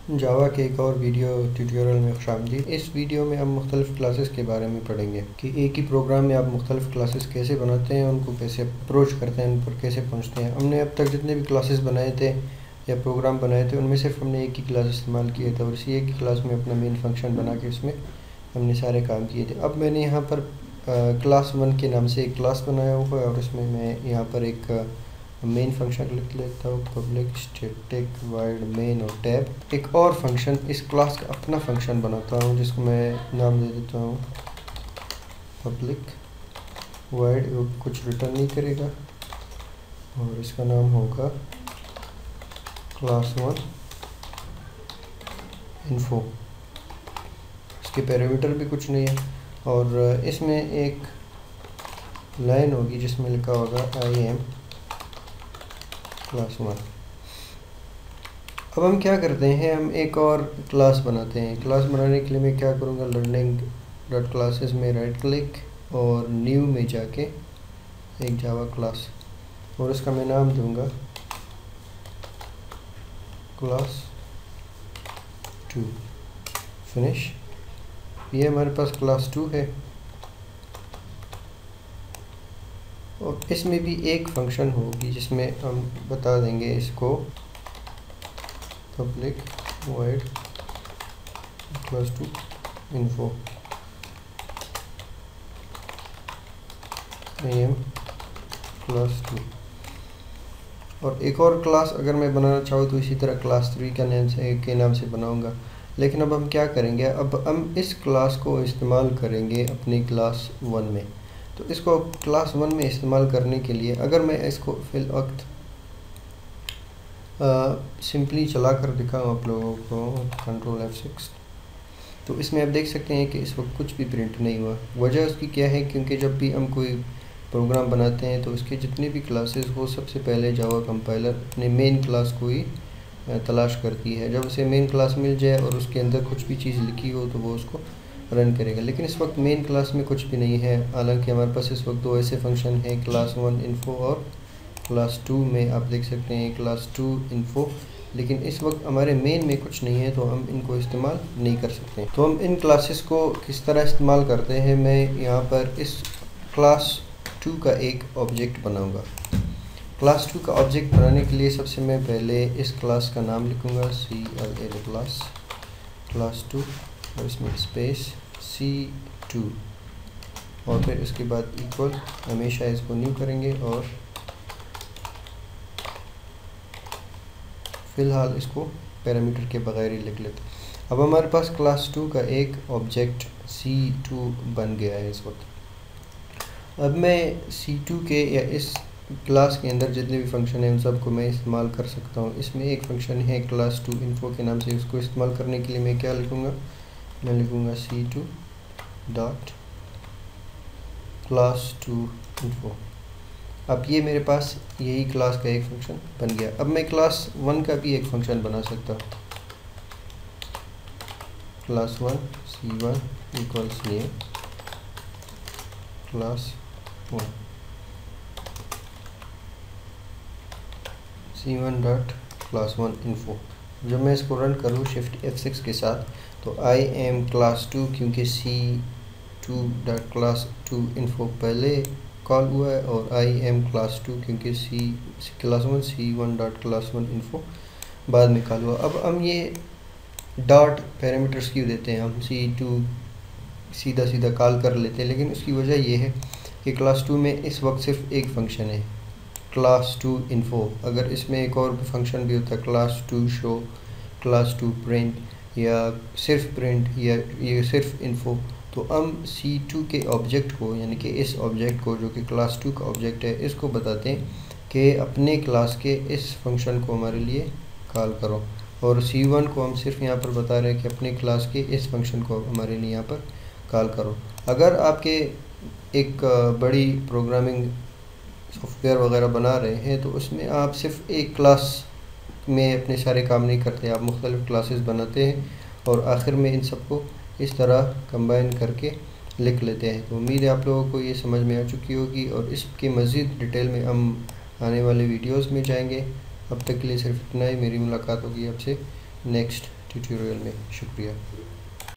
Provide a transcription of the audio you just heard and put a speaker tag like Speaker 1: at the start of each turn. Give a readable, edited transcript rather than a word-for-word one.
Speaker 1: जावा के एक और वीडियो ट्यूटोरियल में खुशामदीद। इस वीडियो में हम मुख्तलिफ़ क्लासेस के बारे में पढ़ेंगे कि एक ही प्रोग्राम में आप मुख्तलिफ़ क्लासेस कैसे बनाते हैं, उनको कैसे अप्रोच करते हैं, उन पर कैसे पहुंचते हैं। हमने अब तक जितने भी क्लासेस बनाए थे या प्रोग्राम बनाए थे उनमें सिर्फ हमने एक ही क्लास इस्तेमाल किया था और इसी एक ही क्लास में अपना मेन फंक्शन बना के उसमें हमने सारे काम किए थे। अब मैंने यहाँ पर क्लास 1 के नाम से एक क्लास बनाया हुआ है और इसमें मैं यहाँ पर एक मेन फंक्शन लिख लेता हूँ, पब्लिक स्टैटिक वाइड मेन और टैब। एक और फंक्शन इस क्लास का अपना फंक्शन बनाता हूँ जिसको मैं नाम दे देता हूँ पब्लिक वाइड, कुछ रिटर्न नहीं करेगा और इसका नाम होगा क्लास 1 इन्फो। इसके पैरामीटर भी कुछ नहीं है और इसमें एक लाइन होगी जिसमें लिखा होगा आई एम क्लास 1। अब हम क्या करते हैं, हम एक और क्लास बनाते हैं। क्लास बनाने के लिए मैं क्या करूँगा, लर्निंग डॉट क्लासेस में राइट क्लिक और न्यू में जाके एक जावा क्लास और उसका मैं नाम दूंगा क्लास 2। फिनिश। ये हमारे पास क्लास 2 है और इसमें भी एक फंक्शन होगी जिसमें हम बता देंगे इसको public wide class 2 info I am class 2। और एक और क्लास अगर मैं बनाना चाहूँ तो इसी तरह क्लास 3 के नाम से बनाऊंगा। लेकिन अब हम क्या करेंगे, अब हम इस क्लास को इस्तेमाल करेंगे अपनी क्लास 1 में। तो इसको क्लास 1 में इस्तेमाल करने के लिए अगर मैं इसको फिल वक्त सिंपली चला कर दिखाऊँ आप लोगों को, कंट्रोल F6, तो इसमें आप देख सकते हैं कि इस वक्त कुछ भी प्रिंट नहीं हुआ। वजह उसकी क्या है, क्योंकि जब भी हम कोई प्रोग्राम बनाते हैं तो उसके जितने भी क्लासेस हो सबसे पहले जावा कंपाइलर अपने मेन क्लास को ही तलाश करती है। जब उसे मेन क्लास मिल जाए और उसके अंदर कुछ भी चीज़ लिखी हो तो वो उसको रन करेगा। लेकिन इस वक्त मेन क्लास में कुछ भी नहीं है, हालांकि हमारे पास इस वक्त दो ऐसे फंक्शन हैं, क्लास 1 इन्फो और क्लास 2 में आप देख सकते हैं क्लास 2 इन्फो। लेकिन इस वक्त हमारे मेन में कुछ नहीं है तो हम इनको इस्तेमाल नहीं कर सकते। तो हम इन क्लासेस को किस तरह इस्तेमाल करते हैं, मैं यहाँ पर इस क्लास 2 का एक ऑब्जेक्ट बनाऊँगा। क्लास 2 का ऑब्जेक्ट बनाने के लिए सबसे मैं पहले इस क्लास का नाम लिखूँगा CLA क्लास 2 और इसमें स्पेस C2 और फिर इसके बाद इक्वल, हमेशा इसको न्यू करेंगे और फ़िलहाल इसको पैरामीटर के बगैर ही लिख लेते हैं। अब हमारे पास क्लास 2 का एक ऑब्जेक्ट C2 बन गया है इस वक्त। अब मैं C2 के या इस क्लास के अंदर जितने भी फंक्शन हैं उन सब को मैं इस्तेमाल कर सकता हूँ। इसमें एक फंक्शन है क्लास 2 इन्फो के नाम से, उसको इस्तेमाल करने के लिए मैं क्या लिखूँगा, मैं लिखूँगा C2 डॉट क्लास 2 इन्फो। अब ये मेरे पास यही क्लास का एक फंक्शन बन गया। अब मैं क्लास 1 का भी एक फंक्शन बना सकता हूँ, class 1 C1 equals name class 1 C1 dot class 1 info. जब मैं इसको रन करूँ शिफ्ट F6 के साथ तो आई एम क्लास 2, क्योंकि C2 डॉट क्लास 2 इन्फो पहले कॉल हुआ है और आई एम क्लास 2 क्योंकि class 1 C1 dot class 1 info बाद में कॉल हुआ। अब हम ये डॉट पैरामीटर्स क्यों देते हैं, हम C2 सीधा सीधा कॉल कर लेते हैं, लेकिन उसकी वजह ये है कि क्लास 2 में इस वक्त सिर्फ एक फंक्शन है क्लास 2 इन्फो। अगर इसमें एक और फंक्शन भी होता है क्लास 2 शो, क्लास 2 प्रिंट या सिर्फ प्रिंट या ये सिर्फ इन्फो, तो हम C2 के ऑब्जेक्ट को, यानी कि इस ऑब्जेक्ट को जो कि क्लास 2 का ऑब्जेक्ट है, इसको बताते हैं कि अपने क्लास के इस फंक्शन को हमारे लिए कॉल करो। और C1 को हम सिर्फ यहाँ पर बता रहे हैं कि अपने क्लास के इस फंक्शन को हमारे लिए यहाँ पर कॉल करो। अगर आपके एक बड़ी प्रोग्रामिंग सॉफ्टवेयर वगैरह बना रहे हैं तो उसमें आप सिर्फ एक क्लास में अपने सारे काम नहीं करते, आप मुख्तलिफ़ क्लासेस बनाते हैं और आखिर में इन सबको इस तरह कंबाइन करके लिख लेते हैं। तो उम्मीद है आप लोगों को ये समझ में आ चुकी होगी और इसकी मज़ीद डिटेल में हम आने वाले वीडियोस में जाएंगे। अब तक के लिए सिर्फ इतना ही। मेरी मुलाकात होगी आपसे नेक्स्ट ट्यूटोरियल में। शुक्रिया।